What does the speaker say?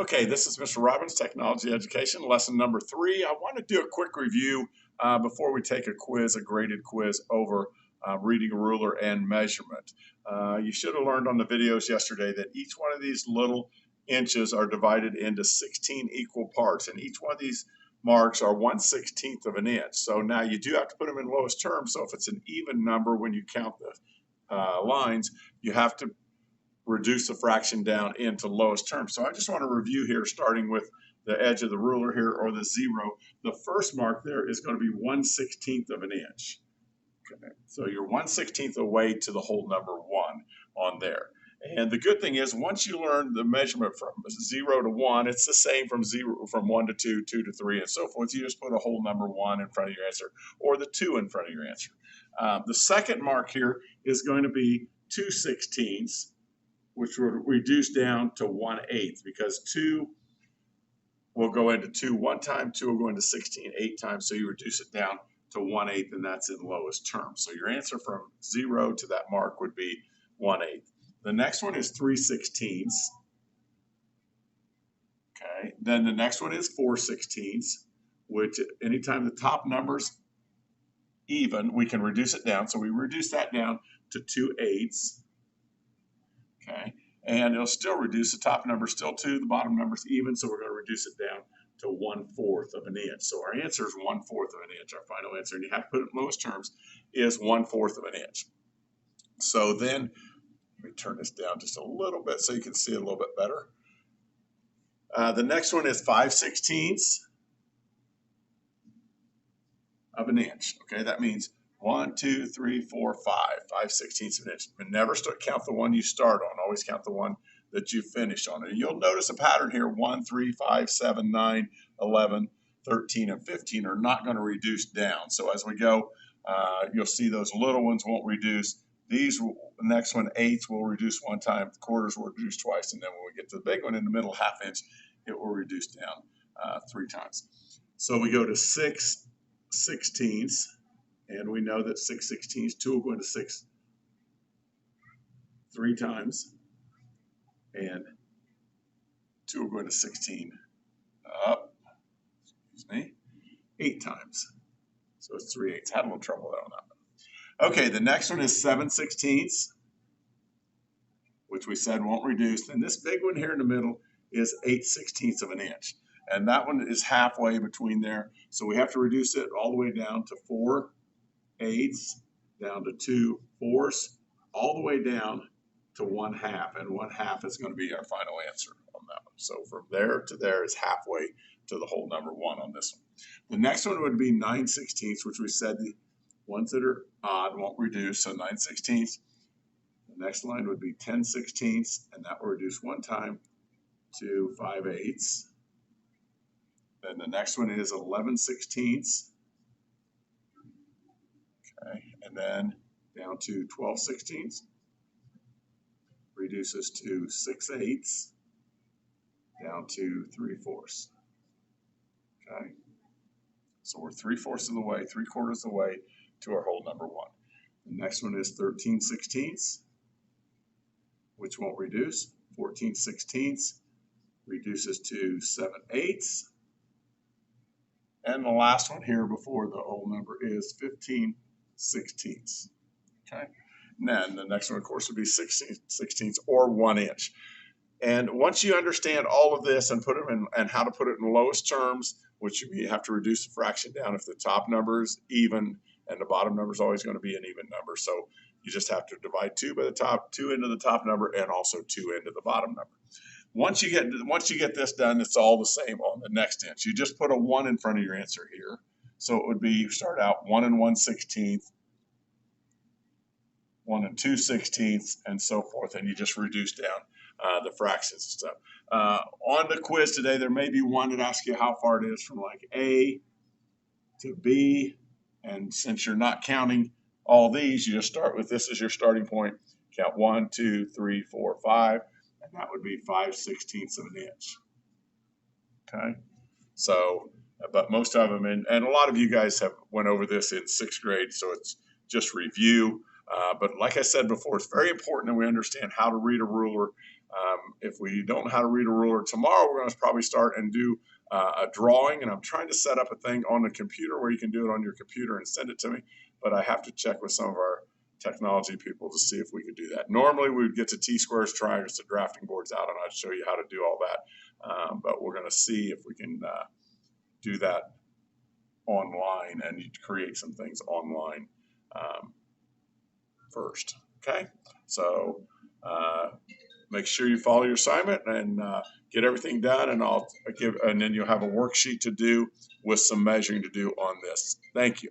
Okay, this is Mr. Robbins, Technology Education, lesson number 3. I want to do a quick review before we take a quiz, a graded quiz over reading a ruler and measurement. You should have learned on the videos yesterday that each one of these little inches are divided into 16 equal parts, and each one of these marks are 1/16 of an inch. So now you do have to put them in lowest terms. So if it's an even number when you count the lines, you have to reduce the fraction down into lowest terms. So I just want to review here, starting with the edge of the ruler here, or the 0. The first mark there is going to be 1/16 of an inch. Okay. So you're 1/16 away to the whole number 1 on there. And the good thing is, once you learn the measurement from 0 to 1, it's the same from 1 to 2, 2 to 3, and so forth. You just put a whole number 1 in front of your answer, or the 2 in front of your answer. The second mark here is going to be 2/16, which will reduce down to 1/8, because 2 will go into 2 one time, 2 will go into 16 8 times, so you reduce it down to 1/8, and that's in lowest terms. So your answer from 0 to that mark would be 1/8. The next one is 3/16. Okay, then the next one is 4/16, which anytime the top number's even, we can reduce it down. So we reduce that down to 2/8. Okay, and it'll still reduce, the top number still 2, the bottom number's even, so we're going to reduce it down to 1/4 of an inch. So our answer is 1/4 of an inch. Our final answer, and you have to put it in lowest terms, is 1/4 of an inch. So then, let me turn this down just a little bit so you can see it a little bit better. The next one is 5/16 of an inch. Okay, that means 1, 2, 3, 4, 5, 5/16 of an inch. And never count the one you start on. Always count the one that you finish on. And you'll notice a pattern here: 1, 3, 5, 7, 9, 11, 13, and 15 are not going to reduce down. So as we go, you'll see those little ones won't reduce. These next one, 8s, will reduce one time. Quarters will reduce twice, and then when we get to the big one in the middle, 1/2 inch, it will reduce down 3 times. So we go to 6/16. And we know that 6/16, 2 will go into 6 3 times, and 2 will go into 16 up, 8 times. So it's 3/8. Had a little trouble on that one. Okay, the next one is 7/16, which we said won't reduce. And this big one here in the middle is 8/16 of an inch. And that one is halfway between there. So we have to reduce it all the way down to 4/8, down to 2 4s, all the way down to 1/2, and 1/2 is going to be our final answer on that one. So from there to there is halfway to the whole number 1 on this one. The next one would be 9/16, which we said the ones that are odd won't reduce, so 9/16. The next line would be 10/16, and that will reduce one time to 5/8. Then the next one is 11/16. Okay, and then down to 12/16, reduces to 6/8, down to 3/4. Okay, so we're 3/4 of the way, 3/4 of the way to our whole number 1. The next one is 13/16, which won't reduce. 14/16 reduces to 7/8. And the last one here before the whole number is 15/16. Okay, and then the next one, of course, would be 16/16 or 1 inch. And once you understand all of this and put them in, and how to put it in lowest terms, which you have to reduce the fraction down if the top number is even and the bottom number is always going to be an even number. So you just have to divide 2 by the top, 2 into the top number, and also 2 into the bottom number. Once you get this done, it's all the same on the next inch. You just put a 1 in front of your answer here. So it would be, you start out 1 1/16, 1 2/16, and so forth, and you just reduce down the fractions and stuff. On the quiz today, there may be one that asks you how far it is from like A to B, and since you're not counting all these, you just start with this as your starting point. Count 1, 2, 3, 4, 5. And that would be 5/16 of an inch. Okay, so, but most of them, and a lot of you guys have went over this in 6th grade, so it's just review. But like I said before, it's very important that we understand how to read a ruler If we don't know how to read a ruler tomorrow, we're going to probably start and do a drawing. And I'm trying to set up a thing on the computer where you can do it on your computer and send it to me. But I have to check with some of our technology people to see if we could do that. Normally, we would get to T-squares, triangles, to drafting boards out, and I'd show you how to do all that. But we're going to see if we can do that online and create some things online first. Okay, so make sure you follow your assignment and get everything done, and then you'll have a worksheet to do with some measuring to do on this. Thank you.